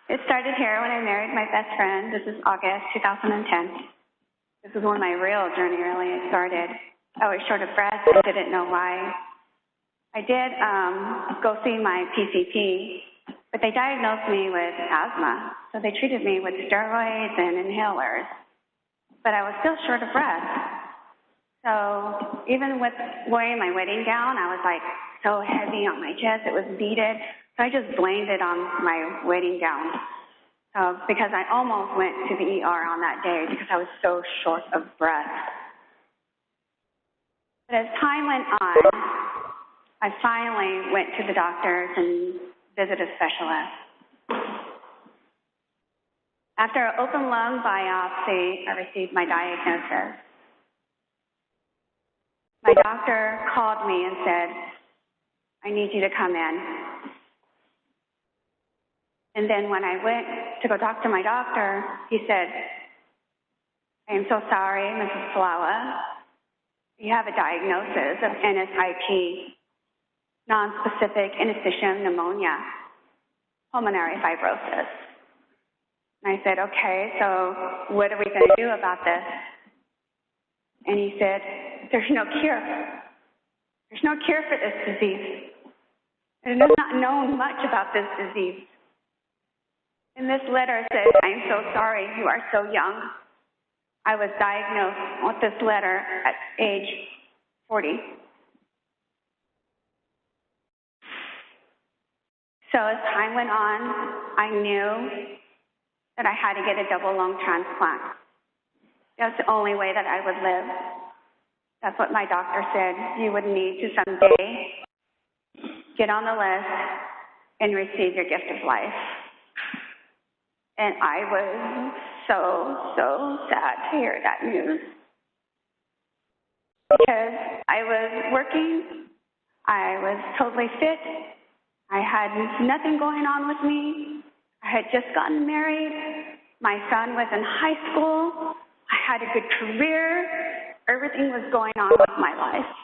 It started here when I married my best friend. This is August 2010. This is when my real journey really started. I was short of breath. I didn't know why. I did go see my PCP, but they diagnosed me with asthma. So they treated me with steroids and inhalers. But I was still short of breath. So even with wearing my wedding gown, I was like so heavy on my chest. It was beaded. So I just blamed it on my wedding gown because I almost went to the ER on that day because I was so short of breath. But as time went on, I finally went to the doctors and visited a specialist. After an open lung biopsy, I received my diagnosis. My doctor called me and said, "I need you to come in." And then when I went to go talk to my doctor, he said, "I am so sorry, Mrs. Pilawa. You have a diagnosis of NSIP, nonspecific interstitial pneumonia, pulmonary fibrosis." And I said, "Okay, so what are we going to do about this?" And he said, "There's no cure. There's no cure for this disease. And there's not known much about this disease." And this letter said, "I'm so sorry, you are so young." I was diagnosed with this letter at age 40. So as time went on, I knew that I had to get a double lung transplant. That's the only way that I would live. That's what my doctor said. You would need to someday get on the list and receive your gift of life. And I was so sad to hear that news. Because I was working, I was totally fit, I had nothing going on with me, I had just gotten married, my son was in high school, I had a good career, everything was going on with my life.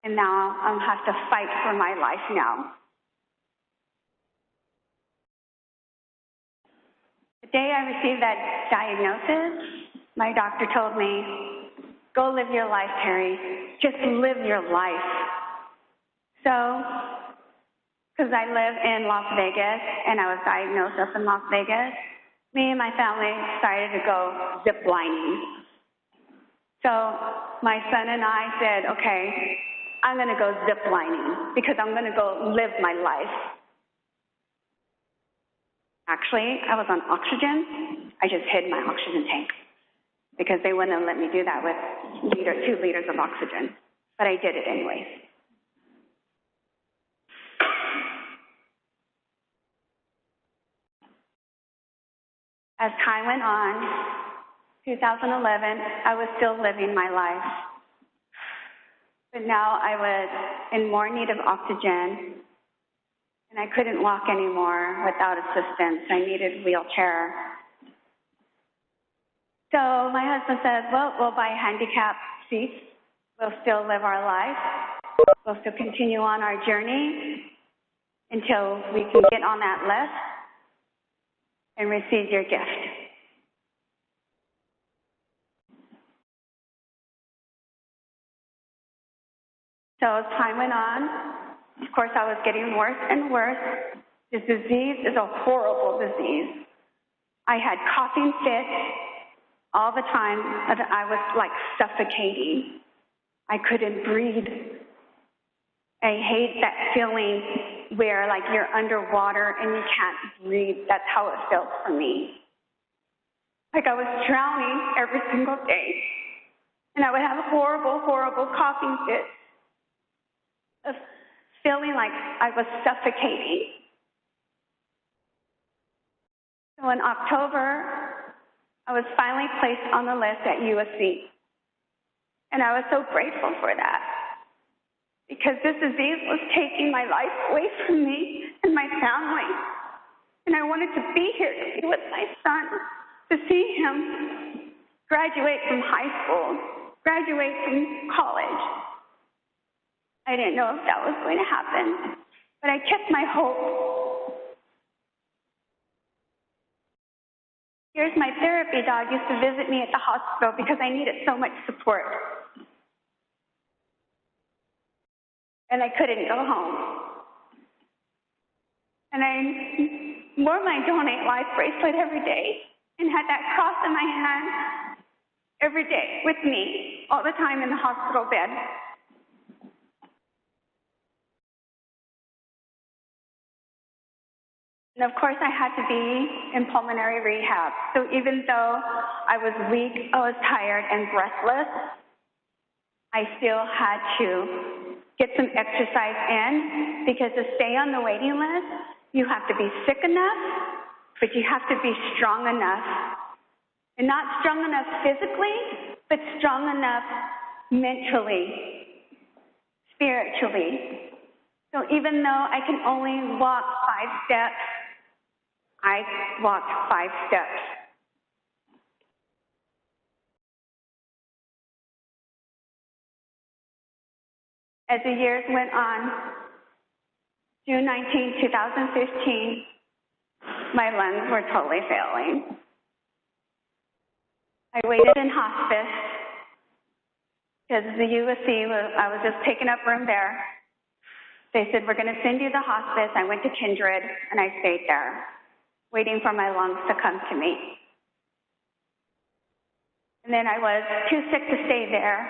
And now I'll have to fight for my life now. The day I received that diagnosis, my doctor told me, "Go live your life, Terri. Just live your life." So, because I live in Las Vegas and I was diagnosed up in Las Vegas, me and my family decided to go zip lining. So my son and I said, "Okay, I'm going to go zip lining because I'm going to go live my life." Actually, I was on oxygen. I just hid my oxygen tank because they wouldn't have let me do that with 2 liters of oxygen. But I did it anyways. As time went on, 2011, I was still living my life. But now I was in more need of oxygen. And I couldn't walk anymore without assistance. I needed a wheelchair. So my husband said, "Well, we'll buy handicap seats. We'll still live our life. We'll still continue on our journey until we can get on that list and receive your gift." So as time went on, of course, I was getting worse and worse. This disease is a horrible disease. I had coughing fits all the time. I was like suffocating. I couldn't breathe. I hate that feeling where like you're underwater and you can't breathe. That's how it felt for me. Like I was drowning every single day. And I would have horrible, horrible coughing fits of feeling like I was suffocating. So in October, I was finally placed on the list at USC. And I was so grateful for that because this disease was taking my life away from me and my family. And I wanted to be here to be with my son, to see him graduate from high school, graduate from college. I didn't know if that was going to happen, but I kept my hope. Here's my therapy dog used to visit me at the hospital because I needed so much support. And I couldn't go home. And I wore my Donate Life bracelet every day and had that cross in my hand every day with me all the time in the hospital bed. And of course, I had to be in pulmonary rehab. So even though I was weak, I was tired and breathless, I still had to get some exercise in, because to stay on the waiting list, you have to be sick enough, but you have to be strong enough. And not strong enough physically, but strong enough mentally, spiritually. So even though I can only walk 5 steps, I walked 5 steps. As the years went on, June 19, 2015, my lungs were totally failing. I waited in hospice because the USC, I was just taking up room there. They said, we're going to send you to hospice. I went to Kindred, and I stayed there, waiting for my lungs to come to me. And then I was too sick to stay there.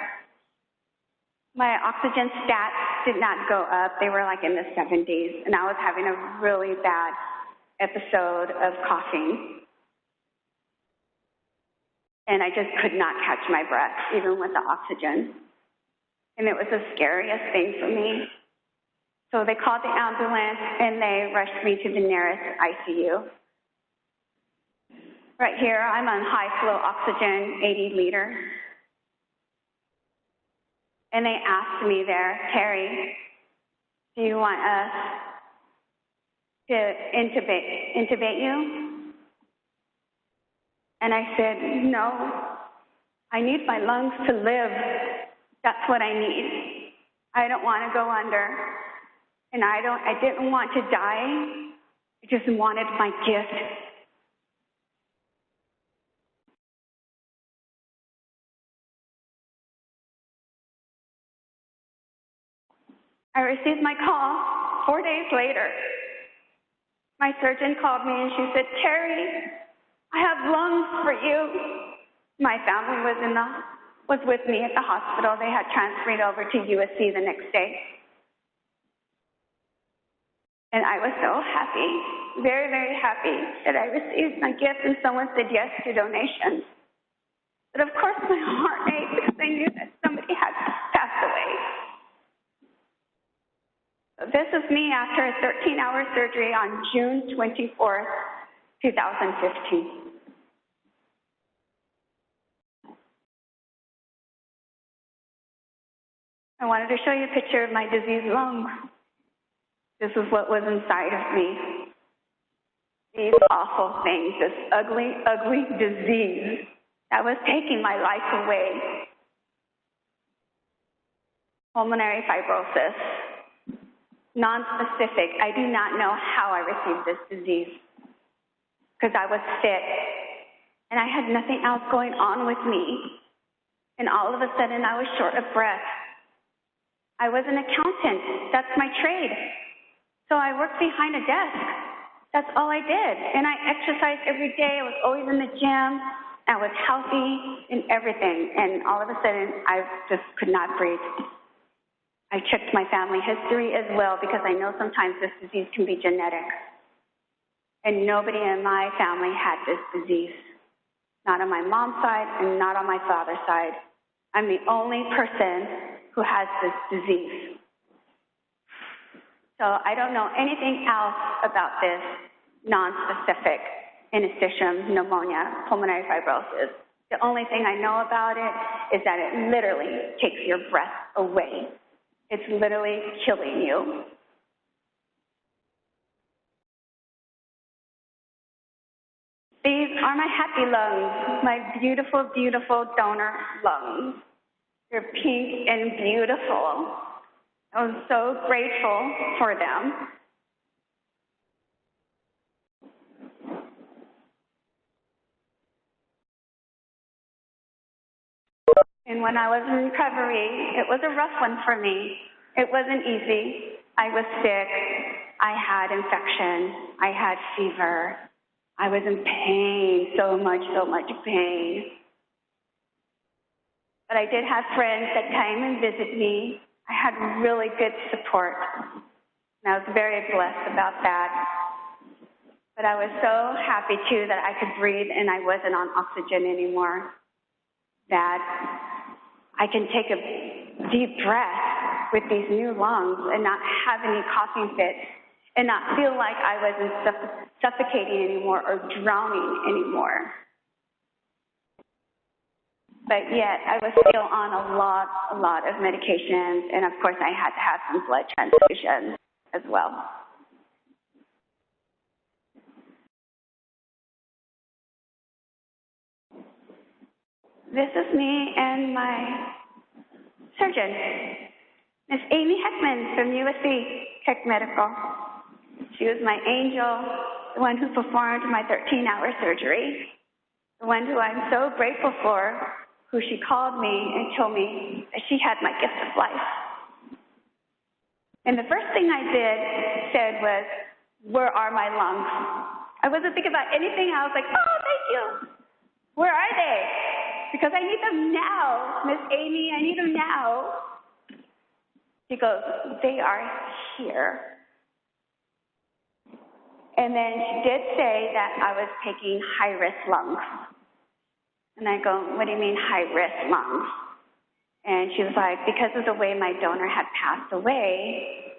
My oxygen stats did not go up. They were like in the 70s, and I was having a really bad episode of coughing. And I just could not catch my breath, even with the oxygen. And it was the scariest thing for me. So they called the ambulance, and they rushed me to the nearest ICU. Right here, I'm on high-flow oxygen, 80 liters. And they asked me there, Terri, do you want us to intubate you? And I said, no, I need my lungs to live. That's what I need. I don't want to go under. And I didn't want to die. I just wanted my gift. I received my call 4 days later. My surgeon called me and she said, Terri, I have lungs for you. My family was with me at the hospital. They had transferred over to USC the next day. And I was so happy, very, very happy that I received my gift and someone said yes to donations. But of course my heart ached because I knew that somebody had passed away. So this is me after a 13-hour surgery on June 24th, 2015. I wanted to show you a picture of my diseased lungs. This is what was inside of me. These awful things, this ugly, ugly disease that was taking my life away. Pulmonary fibrosis, non-specific. I do not know how I received this disease because I was fit and I had nothing else going on with me. And all of a sudden I was short of breath. I was an accountant. That's my trade. So I worked behind a desk. That's all I did. And I exercised every day. I was always in the gym. I was healthy and everything. And all of a sudden, I just could not breathe. I checked my family history as well because I know sometimes this disease can be genetic. And nobody in my family had this disease. Not on my mom's side and not on my father's side. I'm the only person who has this disease. So I don't know anything else about this non-specific interstitium pneumonia, pulmonary fibrosis. The only thing I know about it is that it literally takes your breath away. It's literally killing you. These are my happy lungs, my beautiful, beautiful donor lungs. They're pink and beautiful. I'm so grateful for them. And when I was in recovery, it was a rough one for me. It wasn't easy. I was sick. I had infection. I had fever. I was in pain, so much pain. But I did have friends that came and visit me. I had really good support. And I was very blessed about that. But I was so happy, too, that I could breathe and I wasn't on oxygen anymore. That I can take a deep breath with these new lungs and not have any coughing fits and not feel like I wasn't suffocating anymore or drowning anymore. But yet, I was still on a lot of medications, and of course, I had to have some blood transfusions as well. This is me and my surgeon, Miss Amy Heckman from USC Keck Medical. She was my angel, the one who performed my 13-hour surgery, the one who I'm so grateful for, who she called me and told me that she had my gift of life. And the first thing I said was, where are my lungs? I wasn't thinking about anything. I was like, oh, thank you. Where are they? Because I need them now. Miss Amy, I need them now. She goes, they are here. And then she did say that I was taking high-risk lungs. And I go, what do you mean high-risk lungs? And she was like, because of the way my donor had passed away,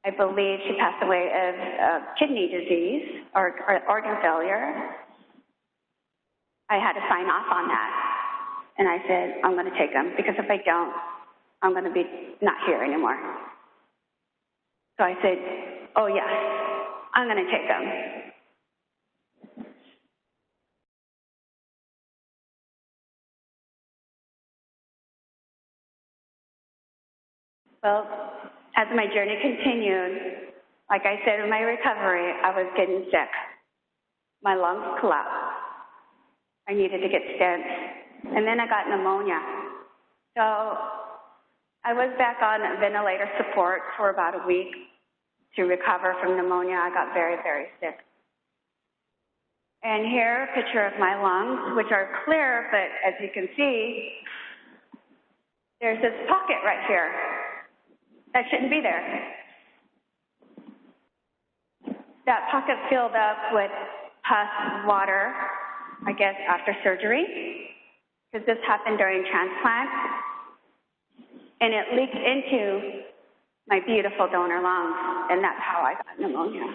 I believe she passed away of kidney disease or organ failure, I had to sign off on that. And I said, I'm going to take them, because if I don't, I'm going to be not here anymore. So I said, oh, yes, I'm going to take them. Well, as my journey continued, like I said, in my recovery, I was getting sick. My lungs collapsed. I needed to get stents. And then I got pneumonia. So I was back on ventilator support for about a week to recover from pneumonia. I got very, very sick. And here, a picture of my lungs, which are clear, but as you can see, there's this pocket right here. That shouldn't be there. That pocket filled up with pus, water, I guess after surgery, because this happened during transplant, and it leaked into my beautiful donor lungs, and that's how I got pneumonia.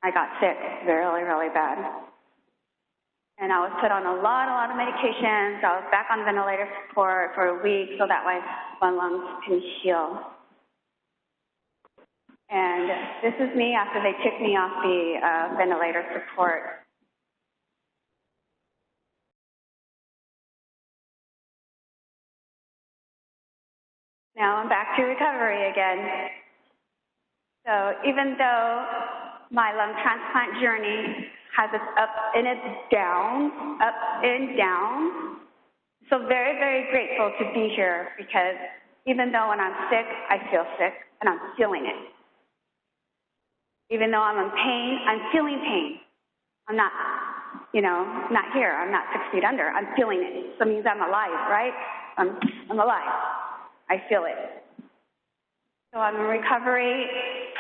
I got sick really, really bad. And I was put on a lot of medications. I was back on ventilator support for a week so that way my lungs can heal. And this is me after they took me off the ventilator support. Now I'm back to recovery again. So even though my lung transplant journey has its up and its downs, up and down, so very, very grateful to be here, because even though when I'm sick, I feel sick, and I'm feeling it. Even though I'm in pain, I'm feeling pain. I'm not, not here. I'm not 6 feet under. I'm feeling it. So it means I'm alive, right? I'm alive. I feel it. So I'm in recovery,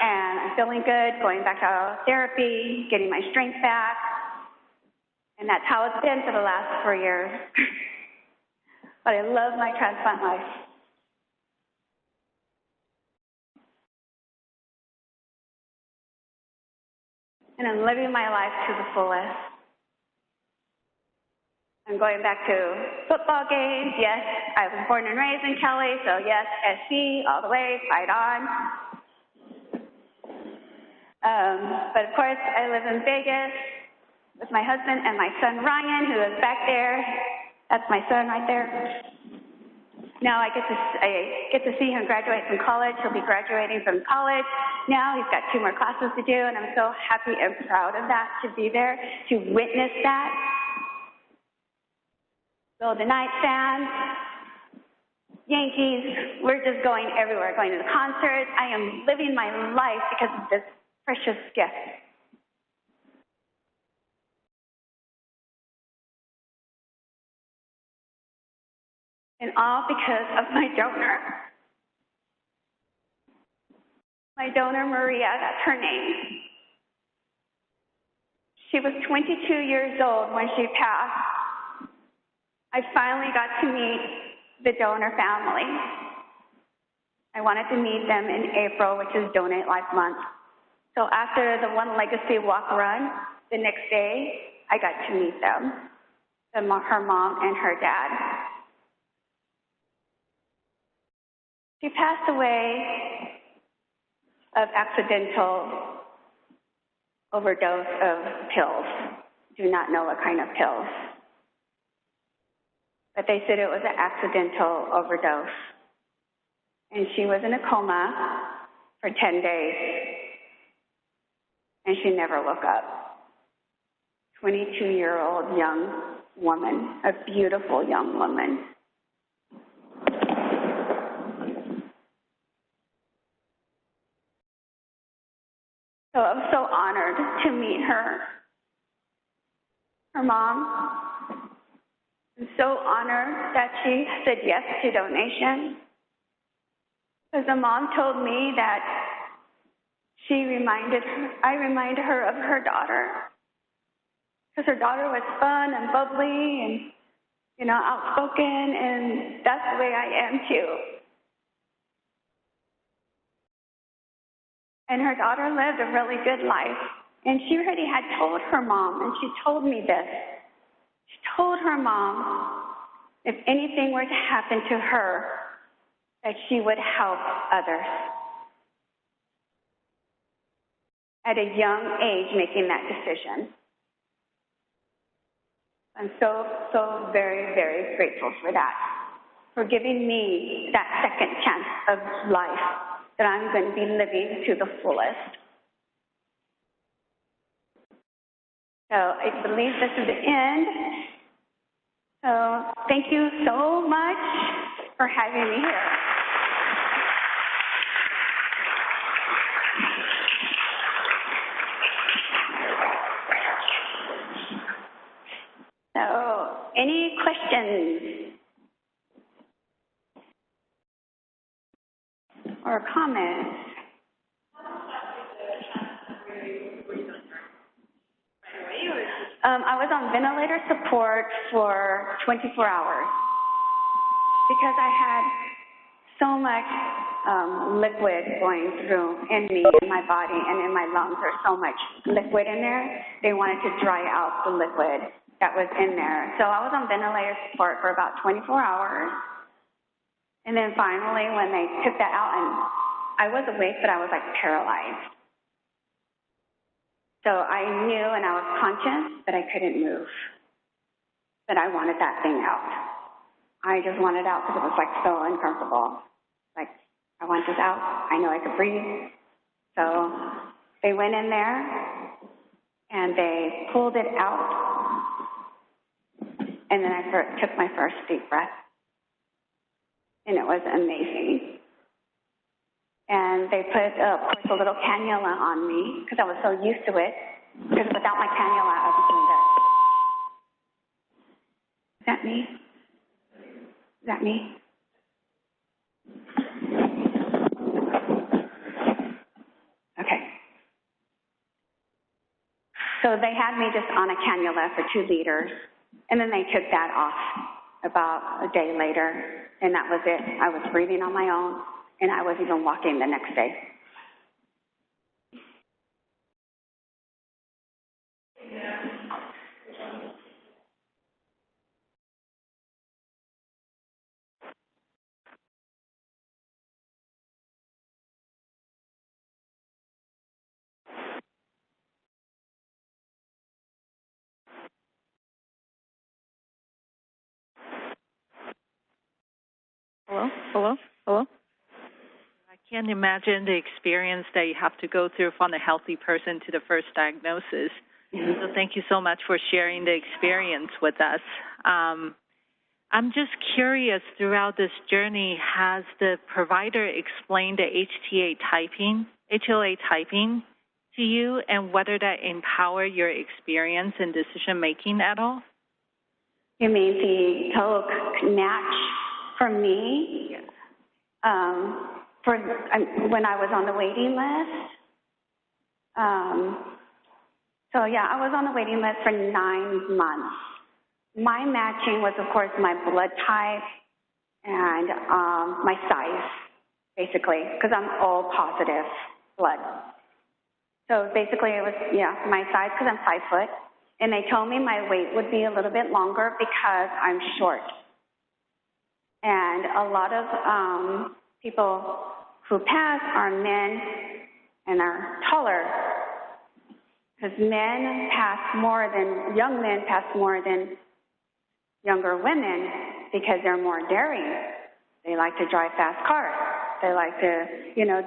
and I'm feeling good, going back to therapy, getting my strength back. And that's how it's been for the last 4 years. But I love my transplant life. And I'm living my life to the fullest. I'm going back to football games. Yes, I was born and raised in Kelly, so yes, SC all the way, fight on. But of course, I live in Vegas with my husband and my son Ryan, who is back there. That's my son right there. Now I get to see him graduate from college. He'll be graduating from college. Now he's got 2 more classes to do, and I'm so happy and proud of that, to be there, to witness that. So the nightstand, Yankees, we're just going everywhere, going to the concerts. I am living my life because of this precious gift. And all because of my donor. My donor, Maria, that's her name. She was 22 years old when she passed. I finally got to meet the donor family. I wanted to meet them in April, which is Donate Life Month. So after the One Legacy walk run, the next day, I got to meet them, her mom and her dad. She passed away of accidental overdose of pills. Do not know what kind of pills. But they said it was an accidental overdose. And she was in a coma for 10 days. And she never woke up. 22-year-old young woman, a beautiful young woman. So I was so honored to meet her. Her mom. I'm so honored that she said yes to donation. Because the mom told me that I reminded her of her daughter. Because her daughter was fun and bubbly and, outspoken, and that's the way I am too. And her daughter lived a really good life. And she already had told her mom, and she told me this. She told her mom, if anything were to happen to her, that she would help others. At a young age, making that decision. I'm so very, very grateful for that. For giving me that second chance of life that I'm going to be living to the fullest. So I believe this is the end. So thank you so much for having me here. So any questions or comments? I was on ventilator support for 24 hours because I had so much liquid going through in me, in my body, and in my lungs. There's so much liquid in there. They wanted to dry out the liquid that was in there. So I was on ventilator support for about 24 hours. And then finally, when they took that out, and I was awake, but I was like paralyzed. So I knew and I was conscious that I couldn't move, that I wanted that thing out. I just wanted it out because it was like so uncomfortable. Like, I want this out. I know I could breathe. So they went in there and they pulled it out. And then I took my first deep breath. And it was amazing. And they put, of course, a little cannula on me because I was so used to it. Because without my cannula, I was doing this. Is that me? Is that me? Okay. So they had me just on a cannula for 2 liters, and then they took that off about a day later, and that was it. I was breathing on my own, and I was even walking the next day. Hello? Hello? Hello? I can't imagine the experience that you have to go through from a healthy person to the first diagnosis. So thank you so much for sharing the experience with us. I'm just curious, throughout this journey, has the provider explained the HLA typing to you, and whether that empowered your experience in decision-making at all? You mean the total match for me? Yes. When I was on the waiting list? So yeah, I was on the waiting list for 9 months. My matching was, of course, my blood type and my size, basically, because I'm all positive blood. So basically it was, my size, because I'm 5 foot. And they told me my wait would be a little bit longer because I'm short. And a lot of people who pass are men and are taller. Because young men pass more than younger women because they're more daring. They like to drive fast cars. They like to,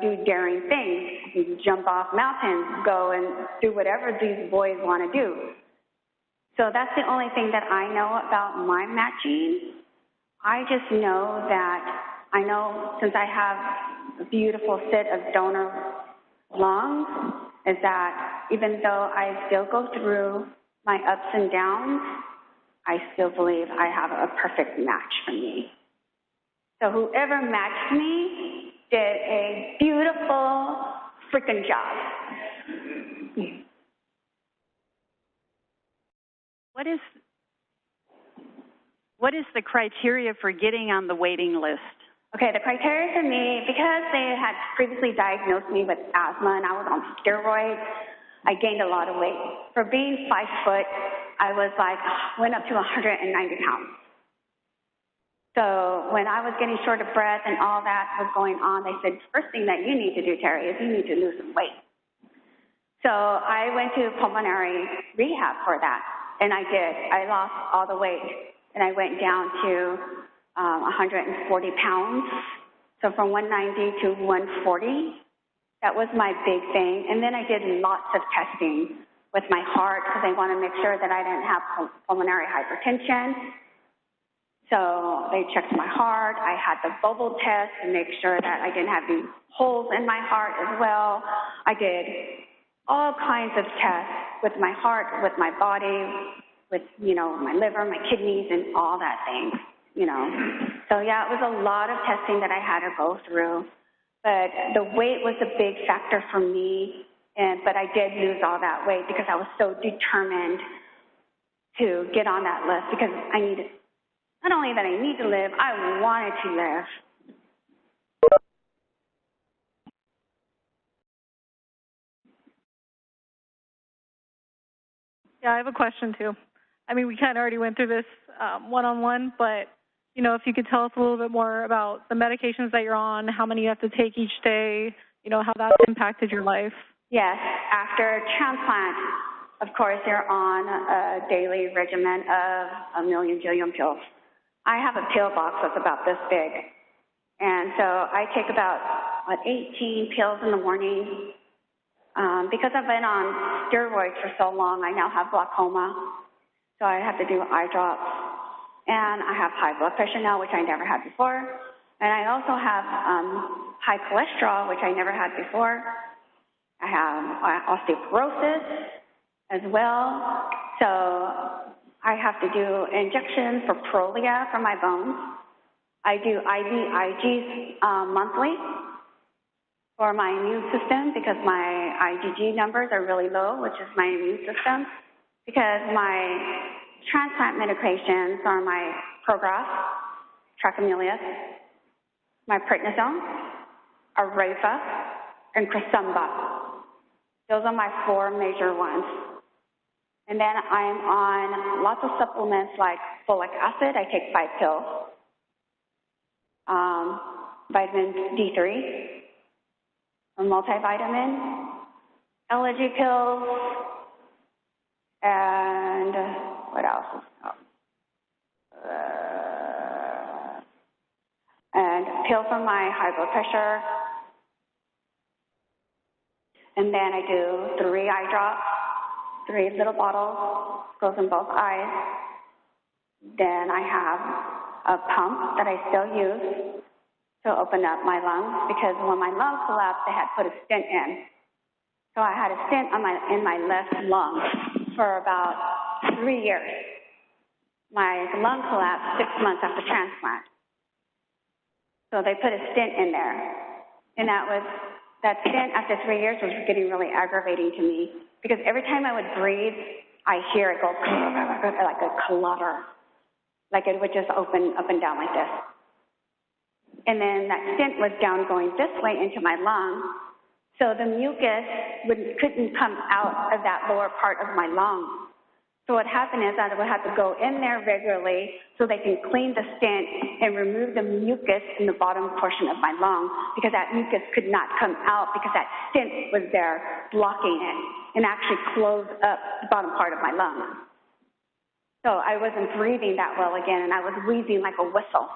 do daring things, jump off mountains, go and do whatever these boys want to do. So that's the only thing that I know about my matching. I just know since I have a beautiful set of donor lungs, is that even though I still go through my ups and downs, I still believe I have a perfect match for me. So whoever matched me did a beautiful freaking job. What is the criteria for getting on the waiting list? Okay, the criteria for me, because they had previously diagnosed me with asthma and I was on steroids, I gained a lot of weight. For being 5 foot, I went up to 190 pounds. So when I was getting short of breath and all that was going on, they said, first thing that you need to do, Terri, is you need to lose some weight. So I went to pulmonary rehab for that, and I did. I lost all the weight, and I went down to 140 pounds. So from 190 to 140, that was my big thing. And then I did lots of testing with my heart because I want to make sure that I didn't have pulmonary hypertension. So they checked my heart. I had the bubble test to make sure that I didn't have these holes in my heart as well. I did all kinds of tests with my heart, with my body, with, my liver, my kidneys, and all that thing, So, yeah, it was a lot of testing that I had to go through. But the weight was a big factor for me, but I did lose all that weight because I was so determined to get on that list because I needed, not only that I need to live, I wanted to live. Yeah, I have a question too. I mean, we kind of already went through this one-on-one, but, if you could tell us a little bit more about the medications that you're on, how many you have to take each day, how that's impacted your life. Yes, after transplant, of course, you're on a daily regimen of a million jillion pills. I have a pill box that's about this big. And so I take about, 18 pills in the morning. Because I've been on steroids for so long, I now have glaucoma. So I have to do eye drops. And I have high blood pressure now, which I never had before. And I also have high cholesterol, which I never had before. I have osteoporosis as well. So I have to do injections for Prolia for my bones. I do IVIGs monthly for my immune system because my IgG numbers are really low, which is my immune system. Because my transplant medications are my Prograf, Tracamelius, my prednisone, Arefa, and Cresemba. Those are my 4 major ones. And then I'm on lots of supplements like folic acid. I take 5 pills. Vitamin D3, a multivitamin, allergy pills, and what else? And pill for my high blood pressure. And then I do 3 eye drops, 3 little bottles, goes in both eyes. Then I have a pump that I still use to open up my lungs, because when my lung collapsed, they had put a stent in. So I had a stent in my left lung for about 3 years. My lung collapsed 6 months after transplant. So they put a stent in there. And that stent after 3 years was getting really aggravating to me, because every time I would breathe, I hear it go like a clutter, like it would just open up and down like this. And then that stent was down going this way into my lung, so the mucus couldn't come out of that lower part of my lung. So what happened is I would have to go in there regularly so they can clean the stent and remove the mucus in the bottom portion of my lung, because that mucus could not come out because that stent was there blocking it and actually closed up the bottom part of my lung. So I wasn't breathing that well again, and I was wheezing like a whistle.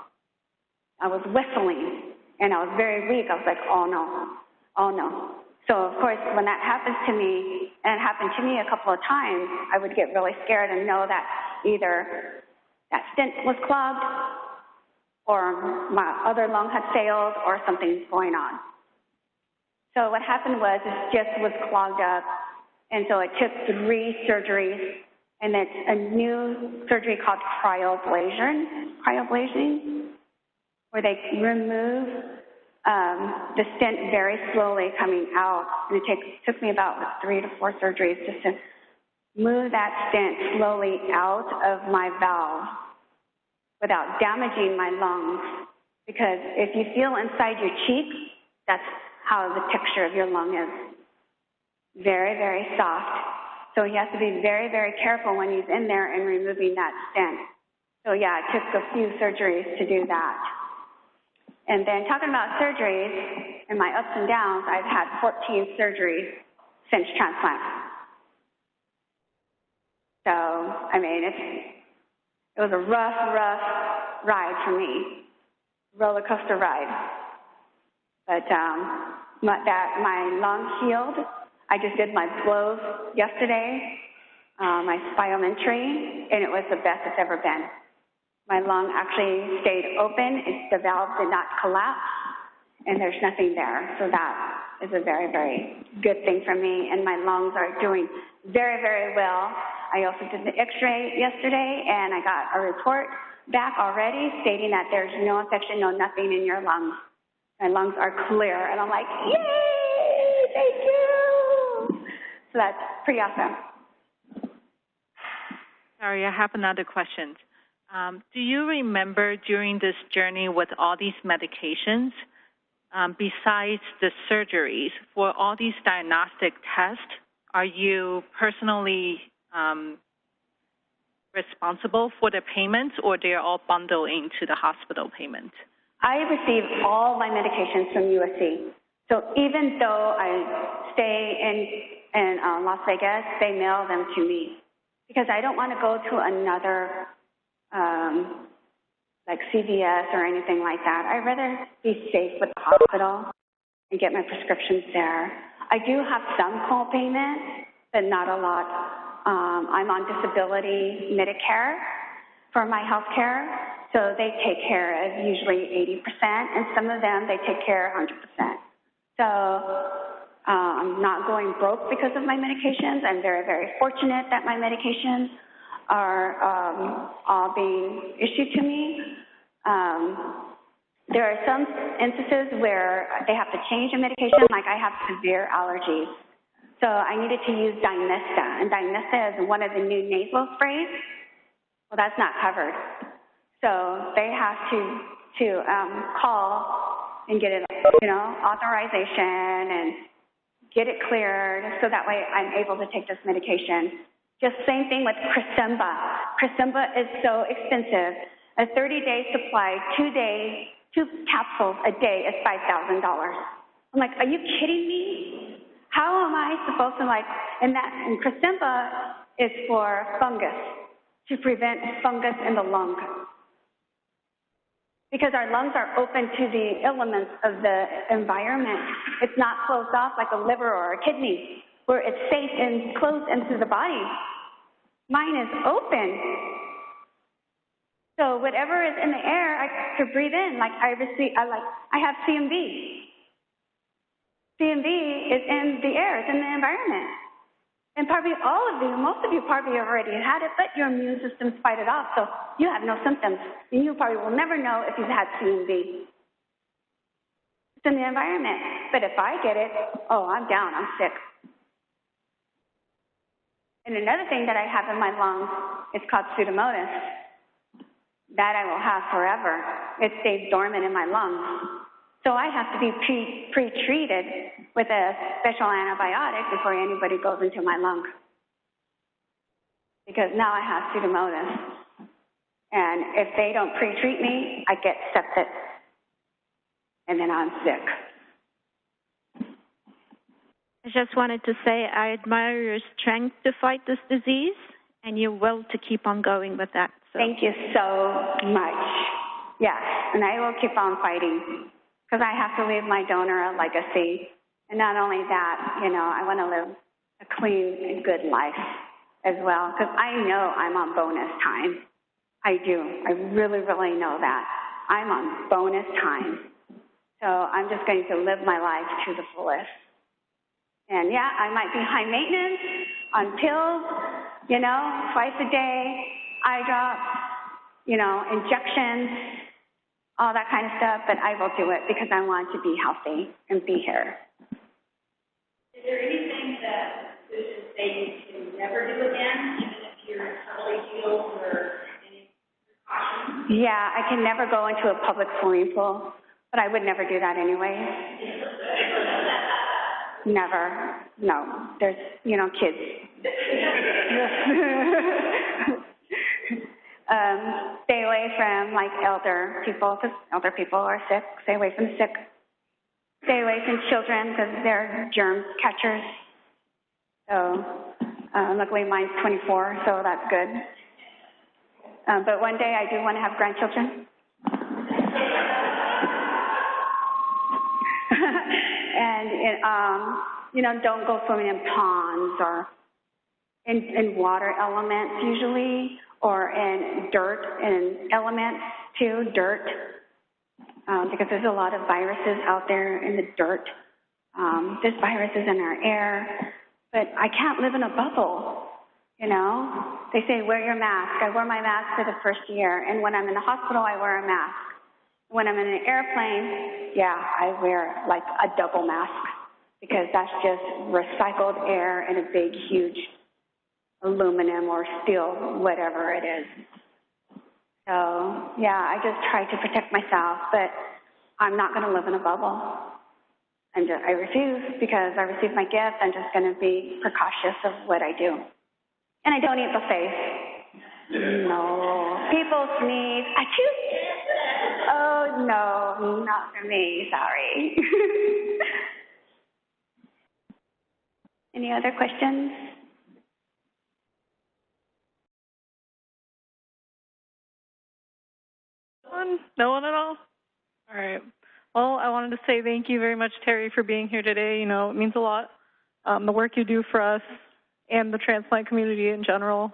I was whistling, and I was very weak. I was like, oh no, oh no. So of course, when that happens to me, and it happened to me a couple of times, I would get really scared and know that either that stent was clogged, or my other lung had failed, or something's going on. So what happened was it just was clogged up, and so it took 3 surgeries, and it's a new surgery called cryoablation, where they remove the stent very slowly coming out. And it took me about 3 to 4 surgeries just to move that stent slowly out of my valve without damaging my lungs. Because if you feel inside your cheek, that's how the texture of your lung is. Very, very soft. So he has to be very, very careful when he's in there and removing that stent. So yeah, it took a few surgeries to do that. And then talking about surgeries and my ups and downs, I've had 14 surgeries since transplant. So, I mean, it was a rough ride for me, roller coaster ride. But my lungs healed. I just did my blows yesterday, my spirometry, and it was the best it's ever been. My lung actually stayed open. The valve did not collapse, and there's nothing there. So that is a very, very good thing for me, and my lungs are doing very, very well. I also did the x-ray yesterday, and I got a report back already stating that there's no infection, no nothing in your lungs. My lungs are clear, and I'm like, yay, thank you. So that's pretty awesome. Sorry, I have another question. Do you remember during this journey with all these medications, besides the surgeries, for all these diagnostic tests, are you personally responsible for the payments, or they're all bundled into the hospital payment? I receive all my medications from USC. So even though I stay in Las Vegas, they mail them to me, because I don't want to go to another like CVS or anything like that. I'd rather be safe with the hospital and get my prescriptions there. I do have some co-payment, but not a lot. I'm on disability Medicare for my health care, so they take care of usually 80%, and some of them they take care of 100%. So I'm not going broke because of my medications. I'm very, very fortunate that my medications are all being issued to me. There are some instances where they have to change a medication, like I have severe allergies. So I needed to use Dynesta, and Dynesta is one of the new nasal sprays. Well, that's not covered. So they have to call and get it, authorization and get it cleared, so that way I'm able to take this medication. Just same thing with Cresemba. Cresemba is so expensive. A 30-day supply, 2 capsules a day is $5,000. I'm like, are you kidding me? How am I supposed to and Cresemba is for fungus, to prevent fungus in the lung. Because our lungs are open to the elements of the environment. It's not closed off like a liver or a kidney, where it's safe and closed into the body. Mine is open. So whatever is in the air, I could breathe in. Like I have CMV. CMV is in the air, it's in the environment. And probably all of you, most of you probably already had it, but your immune system's fight it off, so you have no symptoms. And you probably will never know if you've had CMV. It's in the environment. But if I get it, oh, I'm down, I'm sick. And another thing that I have in my lungs is called pseudomonas. That I will have forever. It stays dormant in my lungs. So I have to be pre-treated with a special antibiotic before anybody goes into my lung. Because now I have pseudomonas. And if they don't pre-treat me, I get septic. And then I'm sick. I just wanted to say I admire your strength to fight this disease and your will to keep on going with that. So. Thank you so much. Yes, and I will keep on fighting. Because I have to leave my donor a legacy. And not only that, you know, I want to live a clean and good life as well. Because I know I'm on bonus time. I do. I really, really know that. I'm on bonus time. So I'm just going to live my life to the fullest. And yeah, I might be high maintenance on pills, you know, twice a day, eye drops, you know, injections, all that kind of stuff, but I will do it because I want to be healthy and be here. Is there anything that physicians say you can never do again, even if you're totally healed or any precautions? Yeah, I can never go into a public swimming pool, but I would never do that anyway. Never. No. There's, you know, kids. Stay away from, like, elder people, because elder people are sick. Stay away from the sick. Stay away from children, because they're germ catchers. So, luckily mine's 24, so that's good. But one day I do want to have grandchildren. And, you know, don't go swimming in ponds or in water elements usually, or in dirt and elements too, dirt, because there's a lot of viruses out there in the dirt. There's viruses in our air, but I can't live in a bubble, you know. They say wear your mask. I wore my mask for the first year, and when I'm in the hospital, I wear a mask. When I'm in an airplane, yeah, I wear like a double mask because that's just recycled air in a big, huge aluminum or steel, whatever it is. So, yeah, I just try to protect myself, but I'm not going to live in a bubble. I refuse because I received my gift. I'm just going to be precautious of what I do. And I don't eat buffets. No. People sneeze. Achoo! Oh, no, not for me. Sorry. Any other questions? No one at all? All right. Well, I wanted to say thank you very much, Terri, for being here today. You know, it means a lot. The work you do for us and the transplant community in general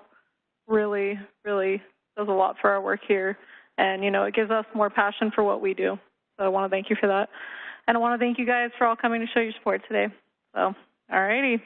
really, really does a lot for our work here. And, you know, it gives us more passion for what we do. So I want to thank you for that. And I want to thank you guys for all coming to show your support today. So, all righty.